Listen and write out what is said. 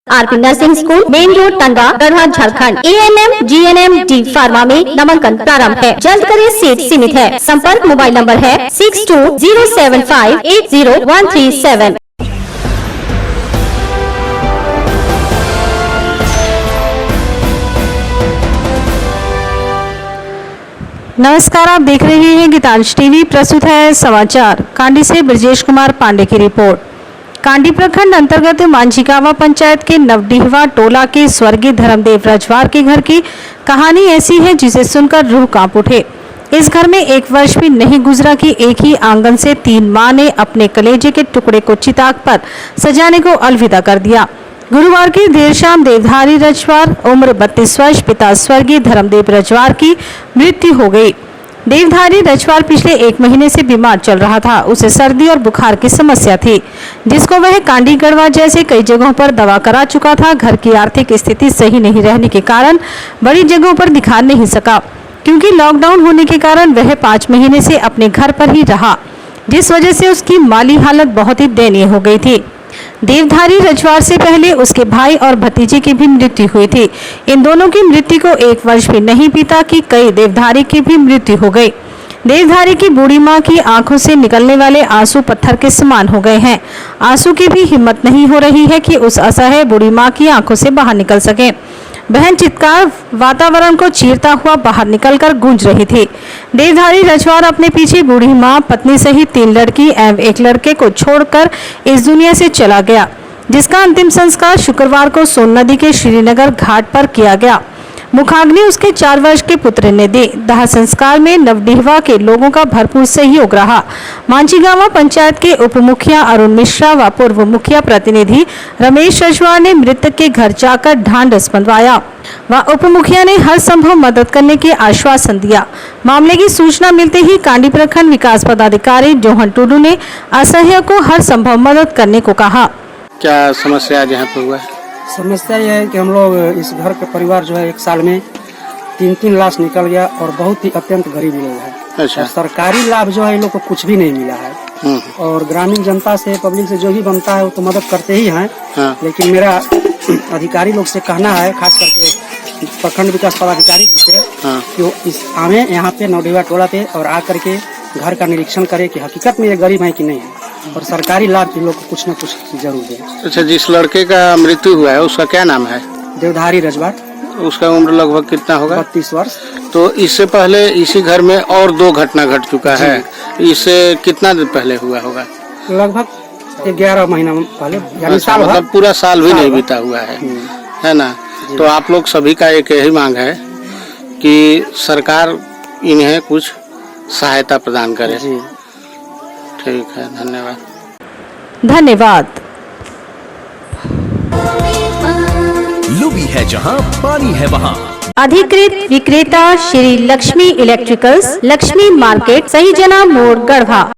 RP nursing school, main road, Tandwa, Garhwa, Jharkhand. ANM, GNM, D pharma में नामांकन प्रारंभ है। जल्द करें, सीट सीमित है। संपर्क मोबाइल नंबर है 6207580137। नमस्कार, आप देख रहे हैं गीतांश टीवी। प्रस्तुत है समाचार। कांडी से ब्रजेश कुमार पांडे की रिपोर्ट। कांडी प्रखंड अंतर्गत मांझीगावा पंचायत के नवडीहवा टोला के स्वर्गीय धर्मदेव रजवार के घर की कहानी ऐसी है जिसे सुनकर रूह कांप उठे। इस घर में एक वर्ष भी नहीं गुजरा कि एक ही आंगन से 3 मां ने अपने कलेजे के टुकड़े को चिताग पर सजाने को अलविदा कर दिया। गुरुवार की देर शाम देवधारी रजवार उम्र 32 वर्ष पिता स्वर्गीय धर्मदेव रजवार की मृत्यु हो गई। देवधारी रजवार पिछले 1 महीने से बीमार चल रहा था। उसे सर्दी और बुखार की समस्या थी, जिसको वह कांडी गढ़वा जैसे कई जगहों पर दवा करा चुका था। घर की आर्थिक स्थिति सही नहीं रहने के कारण बड़ी जगहों पर दिखा नहीं सका, क्योंकि लॉकडाउन होने के कारण वह 5 महीने से अपने घर पर ही रहा, जिस वजह से उसकी माली हालत बहुत ही दयनीय हो गई थी। देवधारी रजवार से पहले उसके भाई और भतीजे की भी मृत्यु हुई थी। इन दोनों की मृत्यु को 1 वर्ष भी नहीं बीता कि कई देवधारी की भी मृत्यु हो गई। देवधारी की बूढ़ी मां की आंखों से निकलने वाले आंसू पत्थर के समान हो गए हैं। आंसू की भी हिम्मत नहीं हो रही है कि उस असहाय बूढ़ी मां की आंखों से बाहर निकल सके। बहन चित्कार वातावरण को चीरता हुआ बाहर निकलकर गूंज रही थी। देवधारी रजवार अपने पीछे बूढ़ी मां, पत्नी सहित 3 लड़की एवं 1 लड़के को छोड़कर इस दुनिया से चला गया, जिसका अंतिम संस्कार शुक्रवार को सोन नदी के श्रीनगर घाट पर किया गया। मुखाग्नि उसके 4 वर्ष के पुत्र ने दी। दाह संस्कार में नवडीहवा के लोगों का भरपूर सहयोग रहा। मांझीगावा पंचायत के उप मुखिया अरुण मिश्रा व पूर्व मुखिया प्रतिनिधि रमेश रजवार ने मृतक के घर जाकर ढांढस बंधवाया व उप मुखिया ने हर संभव मदद करने के आश्वासन दिया। मामले की सूचना मिलते ही कांडी प्रखंड विकास पदाधिकारी जोहन टुडू ने असहाय को हर संभव मदद करने को कहा। क्या समस्या आज यहाँ पे हुआ है? समस्या यह है कि हम लोग इस घर के परिवार जो है 1 साल में 3 लाश निकल गया और बहुत ही अत्यंत गरीब लोग हैं। अच्छा। और सरकारी लाभ जो है इन लोग को कुछ भी नहीं मिला है। और ग्रामीण जनता से, पब्लिक से जो भी बनता है वो तो मदद करते ही हैं। हाँ। लेकिन मेरा अधिकारी लोग से कहना है, खास करके प्रखंड विकास पदाधिकारी जी से, कि वो इस आवे यहाँ पे नवडीहवा टोला पे और आकर के घर का निरीक्षण करे कि हकीकत में ये गरीब है कि नहीं है, और सरकारी लाभ इन लोग को कुछ न कुछ जरूर दे। अच्छा, जिस लड़के का मृत्यु हुआ है उसका क्या नाम है? देवधारी रजवार। उसका उम्र लगभग कितना होगा? 32 वर्ष। तो इससे पहले इसी घर में और 2 घटना घट चुका है। इससे कितना दिन पहले हुआ होगा? लगभग 11 महीना पहले, यानी साल भर। मतलब पूरा साल भी नहीं बीता हुआ है ना? तो आप लोग सभी का एक यही मांग है कि सरकार इन्हें कुछ सहायता प्रदान करे। ठीक है, धन्यवाद। धन्यवाद। लुबी है जहां पानी है वहां। अधिकृत विक्रेता श्री लक्ष्मी इलेक्ट्रिकल्स, लक्ष्मी मार्केट, सही जना मोड़, गढ़वा।